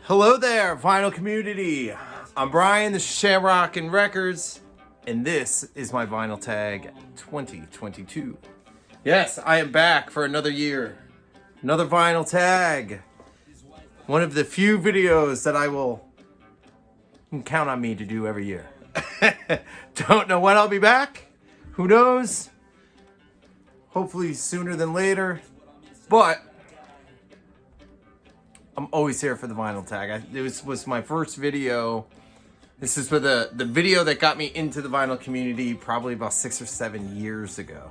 Hello there, vinyl community. I'm Brian, this is Shamrock'n Records, and this is my vinyl tag 2022. Yes, I am back for another year. Another vinyl tag. One of the few videos that you can count on me to do every year. Don't know when I'll be back. Who knows? Hopefully sooner than later. But I'm always here for the vinyl tag. This was my first video. This is for the video that got me into the vinyl community probably about 6 or 7 years ago.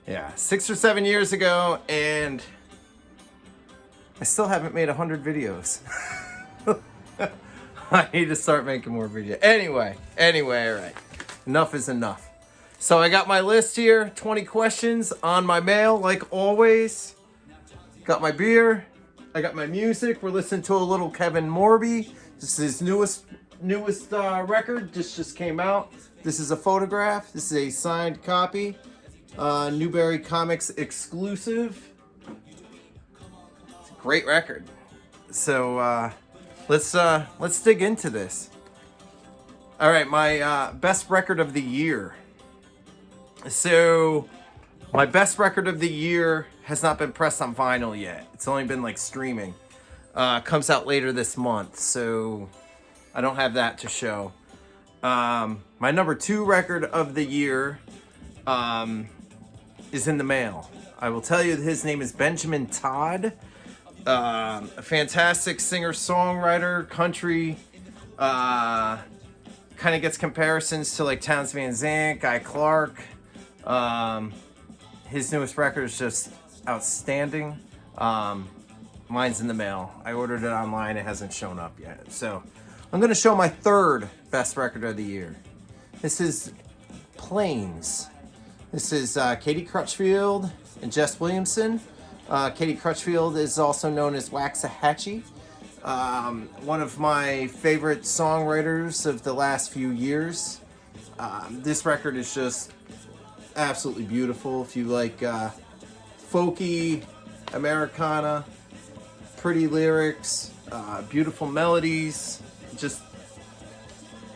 Yeah, 6 or 7 years ago, and I still haven't made 100 videos. I need to start making more videos. Anyway, all right. Enough is enough. So I got my list here, 20 questions on my mail, like always. Got my beer. I got my music. We're listening to a little Kevin Morby. This is his newest record. This just came out. This is a photograph. This is a signed copy. Newberry Comics exclusive. It's a great record. So let's dig into this. All right, my best record of the year. So my best record of the year has not been pressed on vinyl yet. It's only been like streaming. Comes out later this month, so I don't have that to show. My number 2 record of the year is in the mail. I will tell you his name is Benjamin Todd. A fantastic singer-songwriter, country. Kind of gets comparisons to like Townes Van Zandt, Guy Clark. His newest record is just outstanding. Mine's in the mail. I ordered it online. It hasn't shown up yet. So I'm going to show my 3rd best record of the year. This is Plains. This is Katie Crutchfield and Jess Williamson. Katie Crutchfield is also known as Waxahachie. One of my favorite songwriters of the last few years. This record is just absolutely beautiful. If you like folky, Americana, pretty lyrics, beautiful melodies, just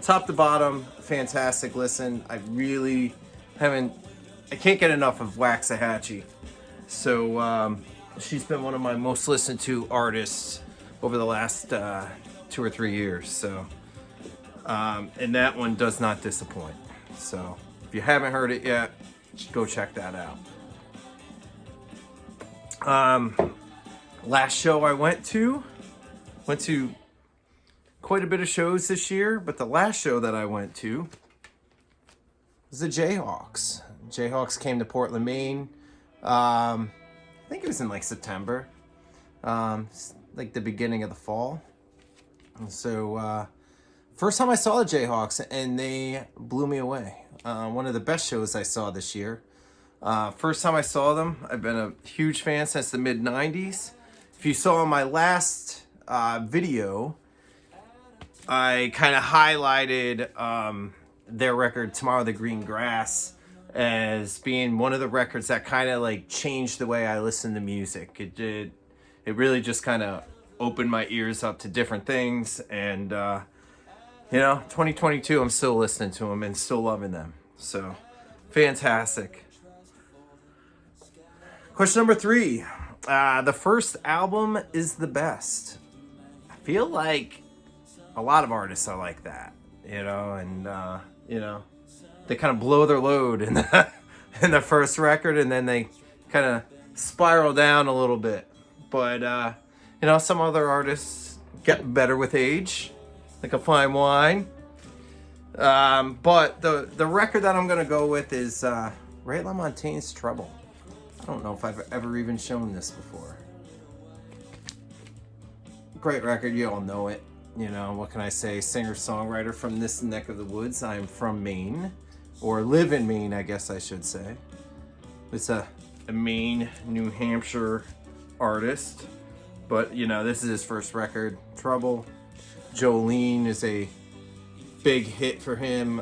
top to bottom, fantastic listen. I can't get enough of Waxahachie. So she's been one of my most listened to artists over the last 2 or 3 years. So, and that one does not disappoint. So if you haven't heard it yet, go check that out. Last show I went to quite a bit of shows this year, but the last show that I went to was the Jayhawks. Jayhawks came to Portland, Maine. I think it was in like September, like the beginning of the fall. And so first time I saw the Jayhawks, and they blew me away. One of the best shows I saw this year. First time I saw them, I've been a huge fan since the mid-90s. If you saw my last video, I kind of highlighted their record, Tomorrow the Green Grass, as being one of the records that kind of like changed the way I listen to music. It really just kind of opened my ears up to different things, and 2022, I'm still listening to them and still loving them. So, fantastic. Question number 3. The first album is the best. I feel like a lot of artists are like that, and they kind of blow their load in the first record, and then they kind of spiral down a little bit. But, some other artists get better with age, like a fine wine. But the record that I'm going to go with is Ray LaMontagne's Trouble. I don't know if I've ever even shown this before. Great record, you all know it. What can I say? Singer-songwriter from this neck of the woods. I'm from Maine, or live in Maine, I guess I should say. It's a Maine, New Hampshire artist. But, this is his first record, Trouble. Jolene is a big hit for him.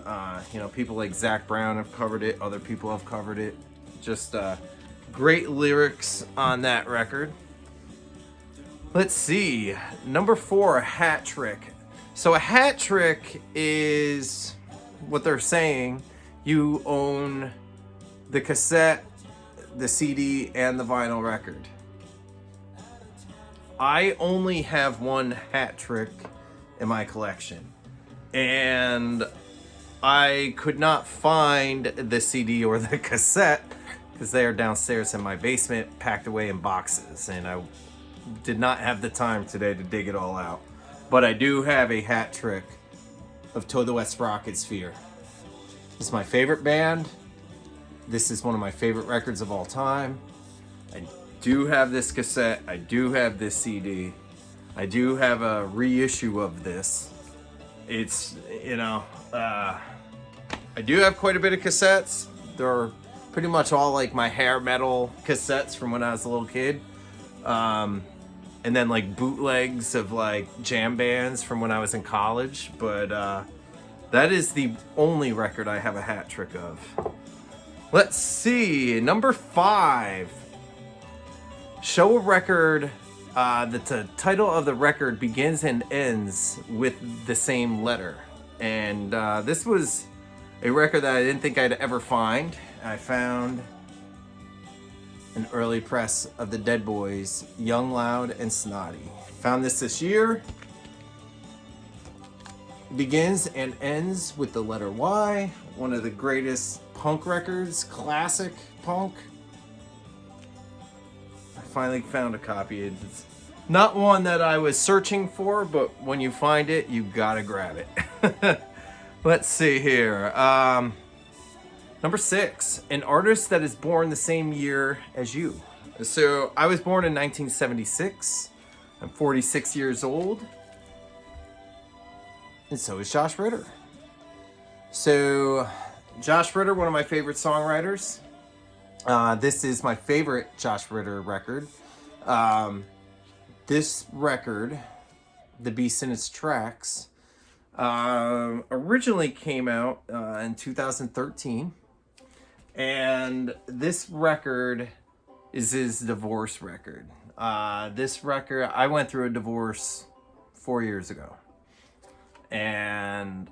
People like Zach Brown have covered it. Other people have covered it. Just great lyrics on that record. Let's see. Number 4, a hat trick. So a hat trick is what they're saying. You own the cassette, the CD, and the vinyl record. I only have one hat trick in my collection, and I could not find the CD or the cassette because they are downstairs in my basement, packed away in boxes, and I did not have the time today to dig it all out. But I do have a hat trick of Toad the Wet Sprocket's Fear. It's my favorite band. This is one of my favorite records of all time. I do have this cassette. I do have this CD. I do have a reissue of this. It's, I do have quite a bit of cassettes. They're pretty much all like my hair metal cassettes from when I was a little kid. And then like bootlegs of like jam bands from when I was in college. But that is the only record I have a hat trick of. Let's see, number 5. Show a record that the title of the record begins and ends with the same letter. And this was a record that I didn't think I'd ever find. I found an early press of the Dead Boys, Young, Loud, and Snotty. Found this year. Begins and ends with the letter Y. One of the greatest punk records, classic punk. I finally found a copy. It's not one that I was searching for, but when you find it, you gotta grab it. Let's see here. Number 6, an artist that is born the same year as you. So I was born in 1976. I'm 46 years old. And so is Josh Ritter. So Josh Ritter, one of my favorite songwriters. This is my favorite Josh Ritter record. This record, The Beast in Its Tracks, originally came out in 2013. And this record is his divorce record. This record, I went through a divorce 4 years ago. And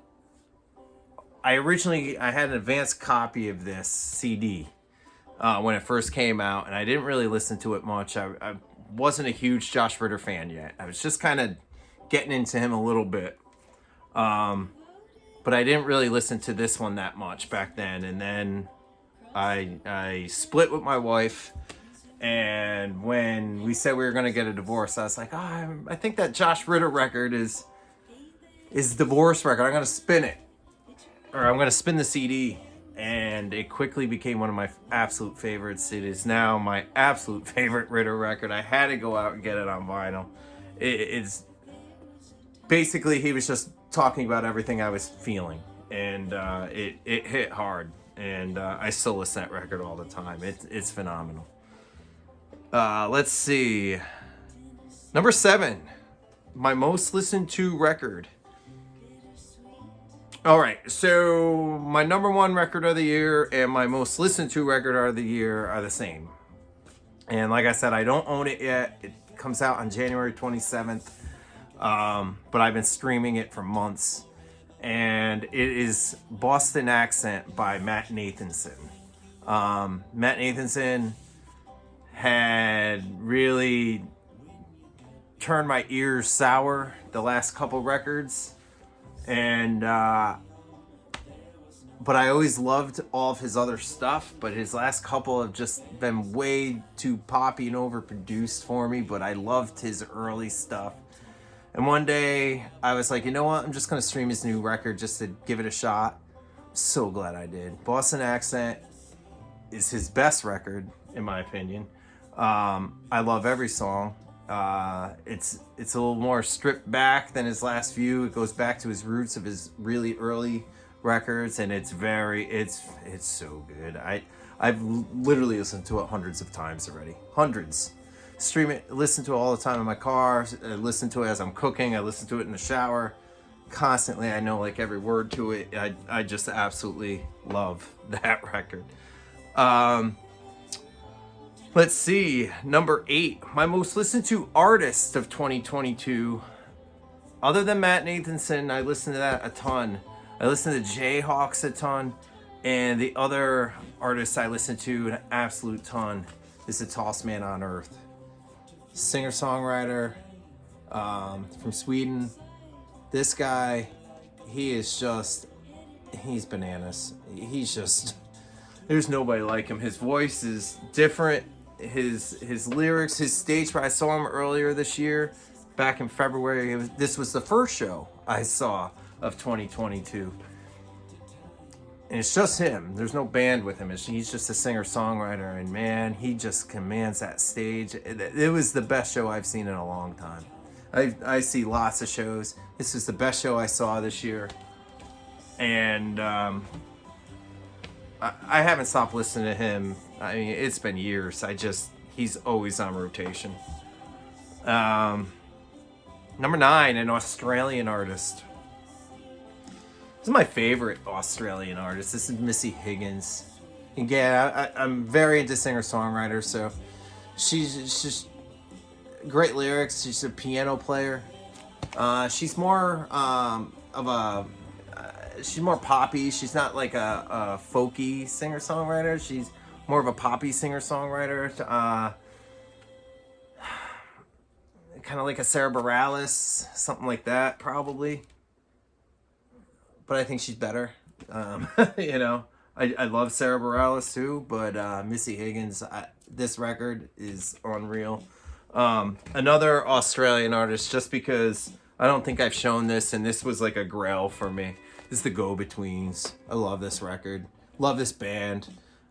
I had an advanced copy of this CD when it first came out, and I didn't really listen to it much. I wasn't a huge Josh Ritter fan yet. I was just kind of getting into him a little bit. But I didn't really listen to this one that much back then. And then I split with my wife, and when we said we were going to get a divorce, I was like, I think that Josh Ritter record is divorce record. I'm going to spin it. Or I'm going to spin the CD. And it quickly became one of my absolute favorites. It is now my absolute favorite Ritter record. I had to go out and get it on vinyl. It's basically, he was just talking about everything I was feeling. And it hit hard. And I still listen to that record all the time. It's phenomenal. Let's see. Number 7. My most listened to record. All right, so my number 1 record of the year and my most listened to record of the year are the same. And like I said, I don't own it yet. It comes out on January 27th. But I've been streaming it for months. And it is Boston Accent by Matt Nathanson. Matt Nathanson had really turned my ears sour the last couple records. And but I always loved all of his other stuff, but his last couple have just been way too poppy and overproduced for me. But I loved his early stuff. And one day I was like, you know what, I'm just gonna stream his new record just to give it a shot. I'm so glad I did. Boston Accent is his best record, in my opinion. I love every song. It's a little more stripped back than his last few. It goes back to his roots of his really early records, and it's so good. I've literally listened to it hundreds of times already. Hundreds. Stream it, listen to it all the time in my car. I listen to it as I'm cooking. I listen to it in the shower. Constantly, I know like every word to it. I just absolutely love that record. Let's see, number 8, my most listened to artist of 2022. Other than Matt Nathanson, I listen to that a ton. I listen to Jayhawks a ton. And the other artists I listen to an absolute ton is the Tallest Man on Earth. Singer-songwriter from Sweden. This guy, he's bananas. There's nobody like him. His voice is different. His lyrics, his stage fright. I saw him earlier this year, back in February. This was the first show I saw of 2022. And it's just him. There's no band with him. He's just a singer-songwriter. And man, he just commands that stage. It was the best show I've seen in a long time. I see lots of shows. This was the best show I saw this year. And I haven't stopped listening to him. I mean, it's been years. He's always on rotation. Number 9, an Australian artist. This is my favorite Australian artist. This is Missy Higgins. Again, I'm very into singer-songwriters, so she's just great lyrics. She's a piano player. She's more she's more poppy. She's not like a folky singer-songwriter. She's more of a poppy singer-songwriter. Kind of like a Sarah Bareilles, something like that, probably. But I think she's better. You know, I love Sarah Bareilles too, but Missy Higgins, this record is unreal. Another Australian artist, just because I don't think I've shown this, and this was like a grail for me. This is the Go-Betweens. I love this record. Love this band.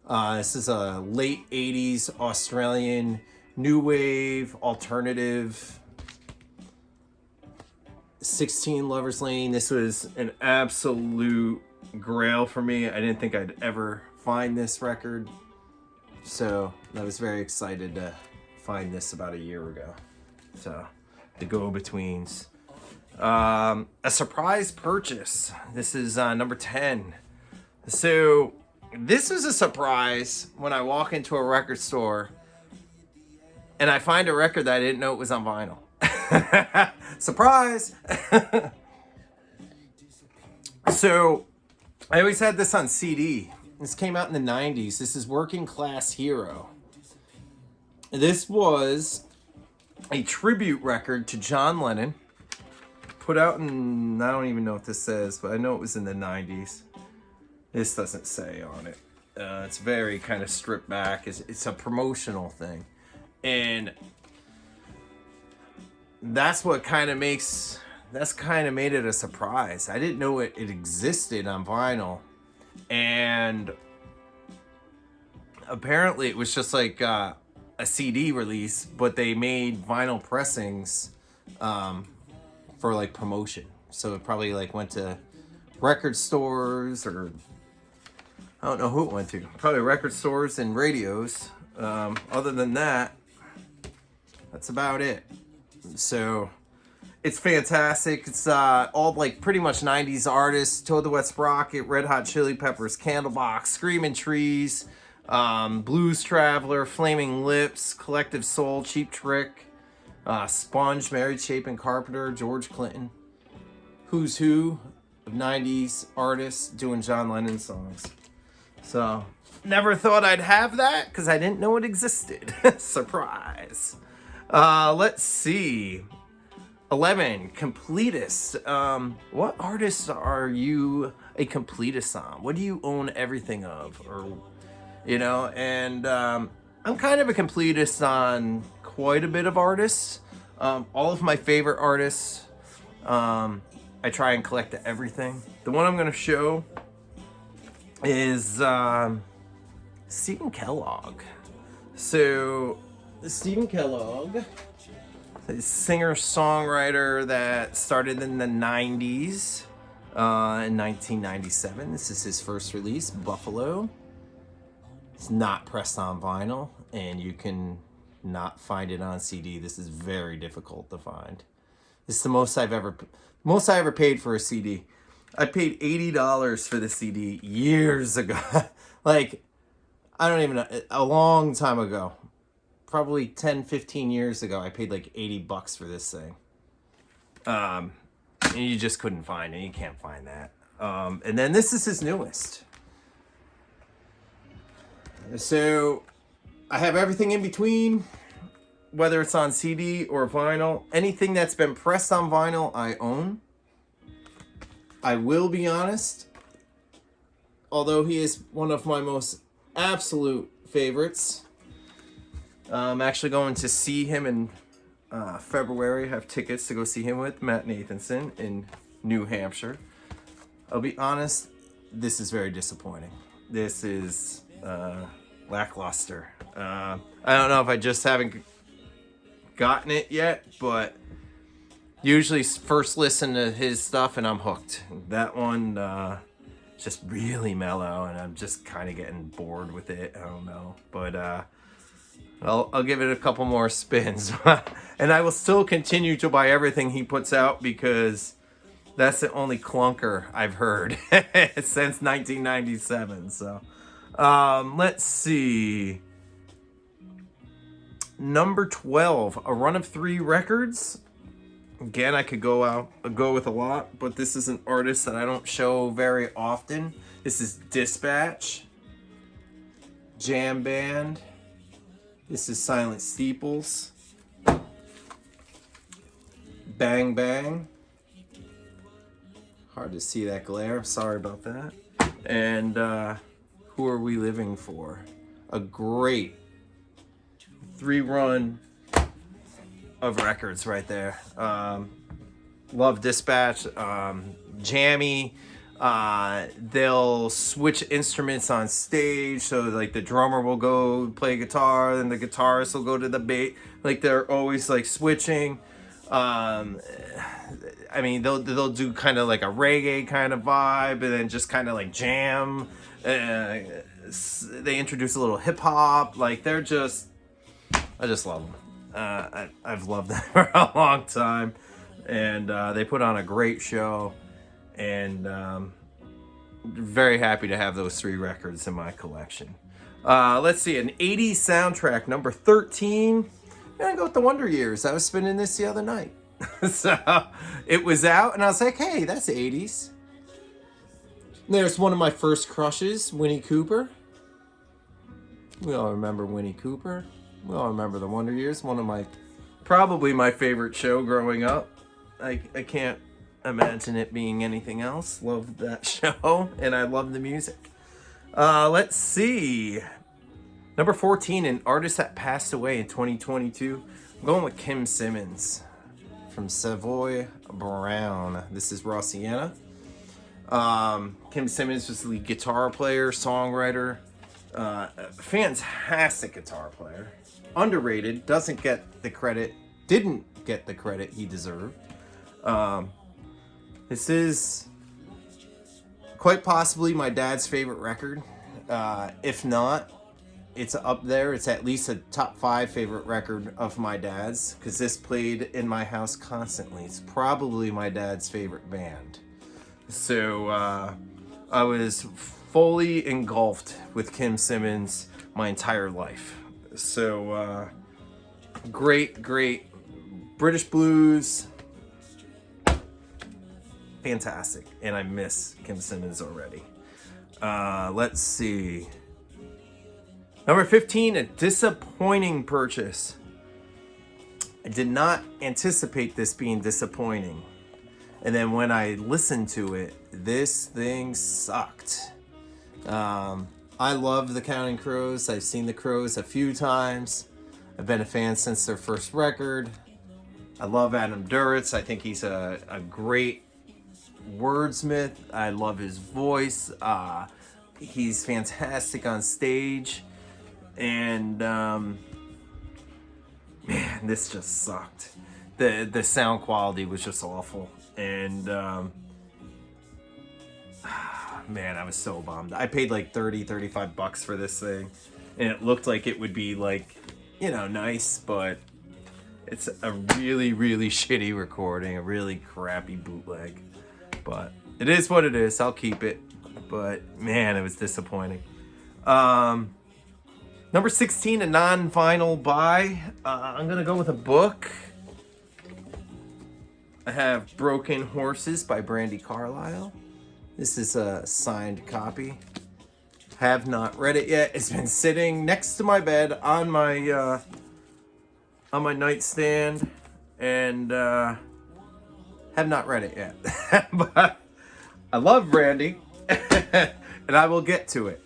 This is a late 80s Australian new wave, alternative, 16 Lover's Lane. This was an absolute grail for me. I didn't think I'd ever find this record. So I was very excited to find this about a year ago. So the Go-Betweens. A surprise purchase. This is number 10. So this was a surprise when I walk into a record store and I find a record that I didn't know it was on vinyl. Surprise! So I always had this on CD. This came out in the 90s. This is Working Class Hero. This was a tribute record to John Lennon. Put out in, I don't even know what this says, but I know it was in the 90s. This doesn't say on it. It's very kind of stripped back. It's a promotional thing. And that's kind of made it a surprise. I didn't know it existed on vinyl. And apparently it was just like a CD release, but they made vinyl pressings for like promotion. So it probably like went to record stores, or I don't know who it went to. Probably record stores and radios. Other than that, that's about it. So it's fantastic. It's all like pretty much 90s artists. Toad the Wet Sprocket, Red Hot Chili Peppers, Candlebox, Screaming Trees, Blues Traveler, Flaming Lips, Collective Soul, Cheap Trick, Sponge, Mary Chapin Carpenter, George Clinton. Who's who of 90s artists doing John Lennon songs. So never thought I'd have that because I didn't know it existed. Surprise. Let's see. 11, completist. What artists are you a completist on? What do you own everything of? Or, you know, and I'm kind of a completist on quite a bit of artists. All of my favorite artists, I try and collect everything. The one I'm going to show is Stephen Kellogg. So Stephen Kellogg, a singer-songwriter that started in the 90s, in 1997. This is his first release, Buffalo. It's not pressed on vinyl, and you can not find it on CD. This is very difficult to find. This is the most I ever paid for a CD. I paid $80 for the CD years ago. Like, I don't even know, a long time ago. probably 10, 15 years ago, I paid like $80 for this thing. And you just couldn't find it. You can't find that. And then this is his newest. So I have everything in between, whether it's on CD or vinyl. Anything that's been pressed on vinyl, I own. I will be honest, although he is one of my most absolute favorites. I'm actually going to see him in February. I have tickets to go see him with Matt Nathanson in New Hampshire. I'll be honest, this is very disappointing. This is lackluster. I don't know if I just haven't gotten it yet, but usually first listen to his stuff and I'm hooked. That one just really mellow, and I'm just kind of getting bored with it. I don't know, but I'll give it a couple more spins. And I will still continue to buy everything he puts out, because that's the only clunker I've heard since 1997. So let's see. Number 12, a run of 3 records. Again, I could go with a lot, but this is an artist that I don't show very often. This is Dispatch, Jam Band. This is Silent Steeples, Bang Bang. Hard to see that glare. Sorry about that. And Who Are We Living For? A great 3-run of records right there. Love Dispatch. Jammy. They'll switch instruments on stage, so like the drummer will go play guitar, and the guitarist will go to the bass. Like they're always like switching. I mean, they'll do kind of like a reggae kind of vibe, and then just kind of like jam. They introduce a little hip hop. Like I just love them. I've loved them for a long time, and they put on a great show, and very happy to have those 3 records in my collection. Let's see, an 80s soundtrack, number 13. I'm gonna go with the Wonder Years. I was spinning this the other night. So it was out, and I was like, hey, that's 80s. There's one of my first crushes, Winnie Cooper. We all remember Winnie Cooper. We all remember the Wonder Years. Probably my favorite show growing up. I can't imagine it being anything else. Love that show, and I love the music. Let's see. Number 14, an artist that passed away in 2022. I'm going with Kim Simmons from Savoy Brown. This is Rossiana. Kim Simmons was the guitar player, songwriter, fantastic guitar player. Underrated, didn't get the credit he deserved. This is quite possibly my dad's favorite record. If not, it's up there. It's at least a top 5 favorite record of my dad's, because this played in my house constantly. It's probably my dad's favorite band. So I was fully engulfed with Kim Simmons my entire life. So great British blues. Fantastic. And I miss Kim Simmons already. Let's see. Number 15, a disappointing purchase. I did not anticipate this being disappointing. And then when I listened to it, this thing sucked. I love the Counting Crows. I've seen the Crows a few times. I've been a fan since their first record. I love Adam Duritz. I think he's a great wordsmith. I love his voice. He's fantastic on stage. And man, this just sucked. The sound quality was just awful. And man, I was so bummed. I paid like $35 for this thing, and it looked like it would be like, nice, but it's a really shitty recording, a really crappy bootleg. But it is what it is. I'll keep it. But man, it was disappointing. Number 16, a non-vinyl buy. I'm going to go with a book. I have Broken Horses by Brandy Carlisle. This is a signed copy. Have not read it yet. It's been sitting next to my bed on my nightstand, and have not read it yet. But I love Brandy, and I will get to it.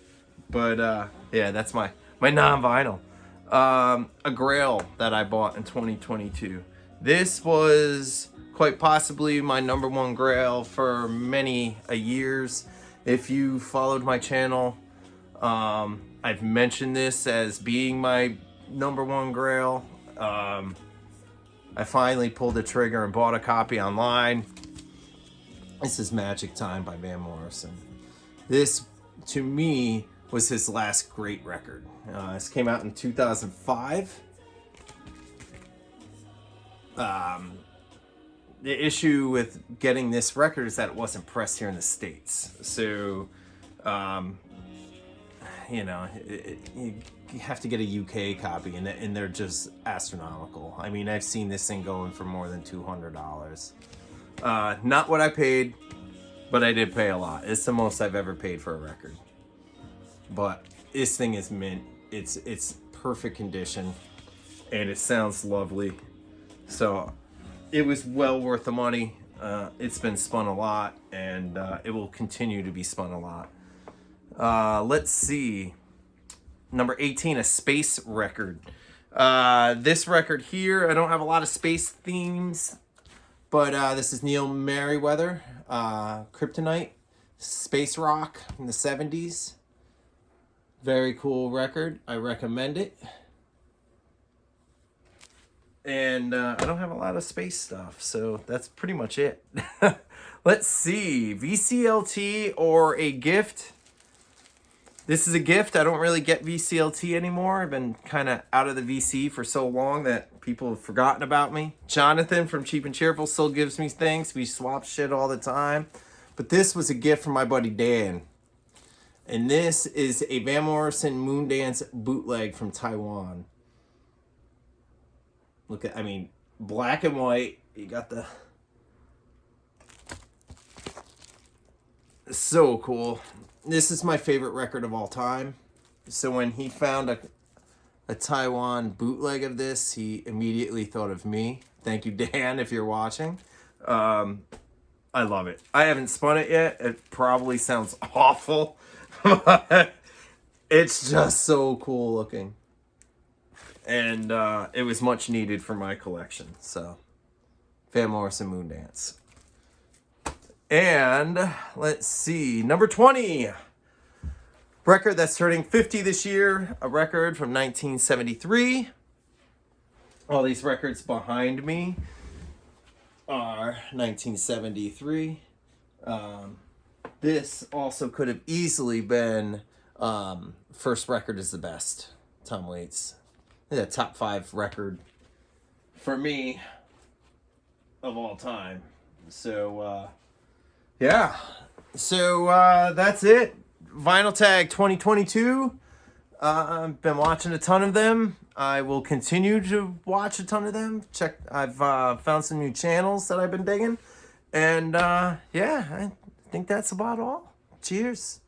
But yeah, that's my non-vinyl. A grail that I bought in 2022. This was quite possibly my number one grail for many years. If you followed my channel, I've mentioned this as being my number one grail. I finally pulled the trigger and bought a copy online. This is Magic Time by Van Morrison. This, to me, was his last great record. This came out in 2005. The issue with getting this record is that it wasn't pressed here in the States. So, you know, you have to get a UK copy, and they're just astronomical. I mean, I've seen this thing going for more than $200. Not what I paid, but I did pay a lot. It's the most I've ever paid for a record. But this thing is mint. It's perfect condition, and it sounds lovely. So it was well worth the money. It's been spun a lot, and it will continue to be spun a lot. Let's see. Number 18, a space record. This record here, I don't have a lot of space themes, but this is Neil Merriweather, Kryptonite, space rock in the 70s. Very cool record. I recommend it. And I don't have a lot of space stuff, so that's pretty much it. Let's see. VCLT or a gift. This is a gift. I don't really get VCLT anymore. I've been kind of out of the VC for so long that people have forgotten about me. Jonathan from Cheap and Cheerful still gives me things. We swap shit all the time. But this was a gift from my buddy Dan. And this is a Van Morrison Moondance bootleg from Taiwan. Look at, I mean, black and white. You got the... So cool. This is my favorite record of all time. So when he found a Taiwan bootleg of this, he immediately thought of me. Thank you, Dan, if you're watching. I love it. I haven't spun it yet. It probably sounds awful. But it's just so cool looking. And it was much needed for my collection. So, Van Morrison Moondance. And let's see, number 20. Record that's turning 50 this year. A record from 1973. All these records behind me are 1973. This also could have easily been First Record is the Best. Tom Waits. The top 5 record for me of all time. So, yeah. So, that's it. Vinyl Tag 2022. I've been watching a ton of them. I will continue to watch a ton of them. I've found some new channels that I've been digging. And, yeah, I think that's about all. Cheers.